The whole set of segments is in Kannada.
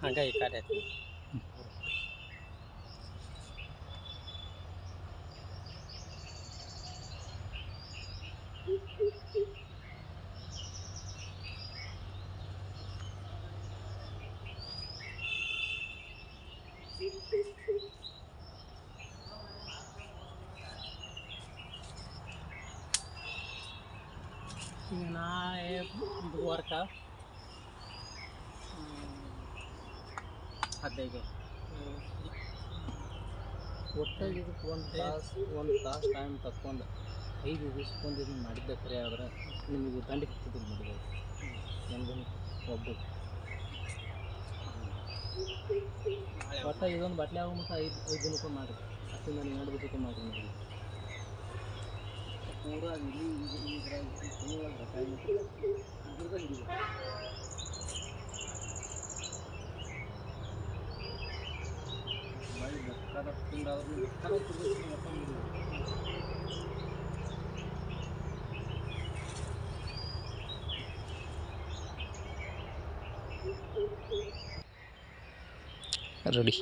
ಹಂಗ ಈ ಕಡೆ ಐತಿ. ಈಗ ನಾಳೆ ಬುಧವಾರಕ್ಕೆ 15 ಒಟ್ಟಾಗಿ ಇದಕ್ಕೆ ಒಂದು ತಾಸು ಟೈಮ್ ತಕ್ಕೊಂಡು 5 ದಿವ್ಸಕ್ಕೊಂದು ಇದನ್ನು ಮಾಡಿದ್ದೆ ಖರೆ ಆದ್ರೆ ನಿಮಗೆ ದಂಡಿಗೆ ಹತ್ತಿದ್ರು ನೋಡ್ಬೋದು ಹೆಂಗೆ ಒಬ್ಬ ಒಟ್ಟು ಇದೊಂದು ಬಟ್ಲೆ ಆಗೋ ಮತ್ತು 5 ದಿನಕ್ಕೆ ಮಾಡಿರಿ ಅಷ್ಟು ನನಗೆ 2 ದಿವಸಕ್ಕೆ ಮಾಡಿರಿ ನೋಡಿ ಪೂರ ಇಲ್ಲಿ ರೆಡಿ.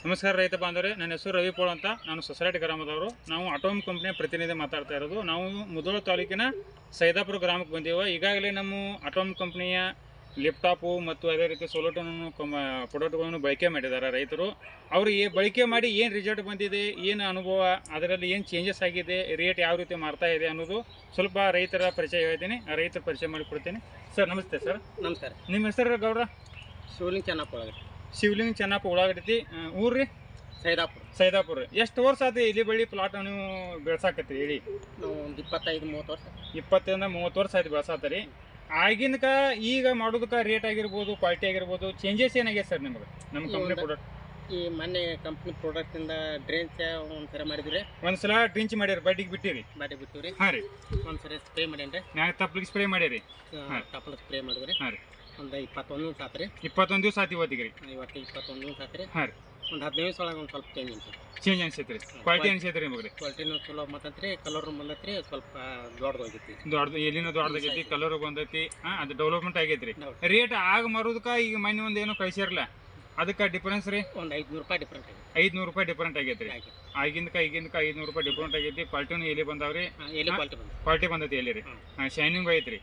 ನಮಸ್ಕಾರ ರೈತ ಬಾಂಧವರೇ, ನನ್ನ ಹೆಸರು ರವಿ ಪೋಳ್ ಅಂತ. ನಾನು ಸೊಸೈಟಿ ಗ್ರಾಮದವರು. ನಾವು ಆಟೋಮ್ ಕಂಪ್ನಿಯ ಪ್ರತಿನಿಧಿ ಮಾತಾಡ್ತಾ ಇರೋದು. ನಾವು ಮುಧೋಳ ತಾಲೂಕಿನ ಸೈದಾಪುರ ಗ್ರಾಮಕ್ಕೆ ಬಂದೀವಿ. ಈಗಾಗಲೇ ನಮ್ಮ ಆಟೋಮ್ ಕಂಪ್ನಿಯ ಲ್ಯಾಪ್ಟಾಪು ಮತ್ತು ಅದೇ ರೀತಿ ಸೋಲೋಟನ್ನು ಪ್ರಾಡಕ್ಟ್ಗಳನ್ನು ಬಳಕೆ ಮಾಡಿದ್ದಾರೆ ರೈತರು. ಅವರು ಬಳಕೆ ಮಾಡಿ ಏನು ರಿಸಲ್ಟ್ ಬಂದಿದೆ, ಏನು ಅನುಭವ, ಅದರಲ್ಲಿ ಏನು ಚೇಂಜಸ್ ಆಗಿದೆ, ರೇಟ್ ಯಾವ ರೀತಿ ಮಾರ್ತಾ ಇದೆ ಅನ್ನೋದು ಸ್ವಲ್ಪ ರೈತರ ಪರಿಚಯ ಹೇಳ್ತೀನಿ. ರೈತರ ಪರಿಚಯ ಮಾಡಿಕೊಡ್ತೀನಿ. ಸರ್ ನಮಸ್ತೆ. ಸರ್ ನಮಸ್ಕಾರ. ನಿಮ್ಮ ಹೆಸರು ಗೌಡ್ರ? ಶಿವಲಿಂಗ ಚೆನ್ನಪ್ಪ ಒಳಗಡೆ. ಶಿವಲಿಂಗ ಚೆನ್ನಪ್ಪ ಉಳ್ಳಾಗಡ್ಡಿ. ಊರ್ರಿ? ಸೈದಾಪುರ. ಎಷ್ಟು ವರ್ಷ ಆಯ್ತು ಇಲ್ಲಿ ಬಳ್ಳಿ ಪ್ಲಾಟ್ ನೀವು ಬೆಳ್ಸಾಕತ್ತೀರಿ ಹೇಳಿ? ನಾವು ಒಂದು 25-30 ವರ್ಷ. 20-30 ವರ್ಷ ಆಯ್ತು ಬೆಳ್ಸಾತೀರಿ. ಆಗಿನಕ ಈಗ ಮಾಡೋದಕ್ಕೆ ರೇಟ್ ಆಗಿರ್ಬೋದು, ಕ್ವಾಲಿಟಿ ಆಗಿರ್ಬೋದು, ಚೇಂಜಸ್ ಏನಾಗಿದೆ ಸರ್ ನಿಮಗೆ ನಮ್ಮ ಕಂಪ್ನಿ ಪ್ರಾಡಕ್ಟ್? ಈ ಮೊನ್ನೆ ಕಂಪ್ನಿ ಪ್ರಾಡಕ್ಟಿಂದ ಡ್ರೆಂಚ್ ಒಂದ್ಸಲ ಮಾಡಿದ್ರಿ. ಒಂದ್ಸಲ ಡ್ರಿಂಚ್ ಮಾಡ್ಯಾರ, ಬಡ್ಡಿಗೆ ಬಿಟ್ಟಿರಿ? ಬಾಡಿ ಬಿಟ್ಟಿವ್ರಿ. ಹಾಂ ರೀ. ಒಂದ್ಸರಿ ಸ್ಪ್ರೇ ಮಾಡೇನ್ರಿ. ಮ್ಯಾಗ ತಪ್ಪಲಿಗೆ ಸ್ಪ್ರೇ ಮಾಡ್ಯಾರಿ? ತಪ್ಪಲ ಸ್ಪ್ರೇ ಮಾಡಿದ್ರಿ. ಹಾಂ ರೀ. ಒಂದು 21 ದಿವಸ ಆತ್ರಿ. 21 ದಿವಸ ಆಯ್ತು ಇವತ್ತಿಗೆ ರೀ? ಇವತ್ತು 21 ದಿವಸ ಆತ್ರಿ. ಹಾಂ ರೀ. ಒಂದು 15 ದಿವಸ ಒಳಗೆ ಒಂದು ಸ್ವಲ್ಪ ಚೇಂಜ್ ಅನ್ಸೈತೆ ರೀ? ಕ್ವಾಲಿಟಿ ಅನ್ಸೈತೆ ರೀ ನಿಮಗೆ? ಕ್ವಾಲಿಟಿನೂ ಚಲೋ ಮತ್ತಂತ್ರಿ, ಕಲರ್ ಬಂದೈತ್ರಿ, ಸ್ವಲ್ಪ ದೊಡ್ಡದಾಗೈತಿ. ಎಲ್ಲಿನೂ ದೊಡ್ಡದಾಗೈತಿ, ಕಲರ್ ಬಂದೈತಿ. ಅದು ಡೆವಲಪ್ಮೆಂಟ್ ಆಗೈತಿ ರೀ. ರೇಟ್ ಆಗ ಮಾರೋದಕ್ಕೆ ಈಗ ಮೊನ್ನೆ ಒಂದು ಏನೋ ಕಳಿಸಿರಲ್ಲ, ಅದಕ್ಕೆ ಡಿಫರೆನ್ಸ್ ರೀ? ಒಂದು 500 ರೂಪಾಯಿ ಡಿಫ್ರೆಂಟ್ ಆಗೈತಿ. 500 ರೂಪಾಯಿ ಡಿಫರೆಂಟ್ ಆಗೈತಿ ರೀ. ಈಗಿಂದಕ್ಕೆ 500 ರೂಪಾಯಿ ಡಿಫರೆಂಟ್ ಆಗೈತಿ. ಕ್ವಾಲಿಟಿನೂ ಎಲ್ಲಿ ಬಂದಾವ್ರಿ? ಕ್ವಾಲಿಟಿ ಬಂದೈತಿ ಎಲ್ಲಿ ರೀ? ಶೈನಿಂಗ್ ಐತ್ರಿ.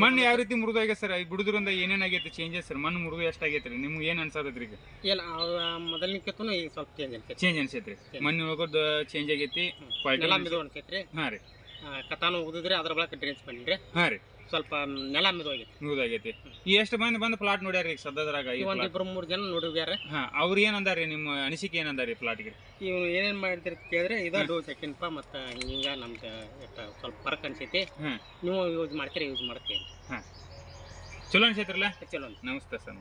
ಮಣ್ಣು ಯಾವ ರೀತಿ ಮೃದು ಆಗೈತೆ ಸರ್? ಬಿಡುದ್ರಿಂದ ಏನೇನಾಗೈತಿ ಚೇಂಜಸ್ ಸರ್? ಮಣ್ಣು ಮೃದು ಎಷ್ಟಾಗೈತಿ ರೀ? ನಿಮ್ಗೆ ಏನು ಅನ್ಸತೈತ್ರಿ ಈಗ? ಇಲ್ಲ, ಮೊದಲಿನಕ್ಕಿಂತ ಈಗ ಸ್ವಲ್ಪ ಚೇಂಜ್ ಅನ್ಸೈತ್ರಿ. ಮಣ್ಣು ಹೋಗೋದು ಚೇಂಜ್ ಆಗೈತಿ. ಕ್ವಾಲಿಟಿ ಅನ್ಸೈತ್ರಿ. ಹಾಂ ರೀ. ಕತಾನು ಉಗಿದ್ರಿ, ಅದ್ರ ಬಳಕ ಡ್ರೆಂಚ್ ಬಂದ್ರಿ. ಹಾಂ ರೀ. ಸ್ವಲ್ಪ ನೆಲ ಮಿದುವಾಗೈತಿ. ಎಷ್ಟು ಮಂದಿ ಬಂದು ಪ್ಲಾಟ್ ನೋಡ್ಯಾರ ಈಗ ಸದ್ಯದ್ರಾಗ? 1-2-3 ಜನ ನೋಡಿವ್ಯಾರ. ಅವ್ರು ಏನಂದಾರಿ? ನಿಮ್ಮ ಅನಿಸಿಕೆ ಏನಂದಾರಿ ಪ್ಲಾಟ್ಗೆ? ಇವ್ನು ಏನೇನ್ ಮಾಡಿದ್ರಿ ಕೇಳಿದ್ರೆ ಇದ ಡೋಸ್ ಹಾಕಿನಪ್ಪ, ಮತ್ತು ಹಿಂಗ ನಮ್ಗೆ ಸ್ವಲ್ಪ ಫರಕ್ ಅನ್ಸೈತಿ, ನೀವು ಯೂಸ್ ಮಾಡ್ತೀರಿ, ಯೂಸ್ ಮಾಡ್ತೀವಿ. ಚಲೋ ಅನ್ಸೈತ್ರಲ್ಲ? ಚಲೋ. ನಮಸ್ತೆ ಸರ್.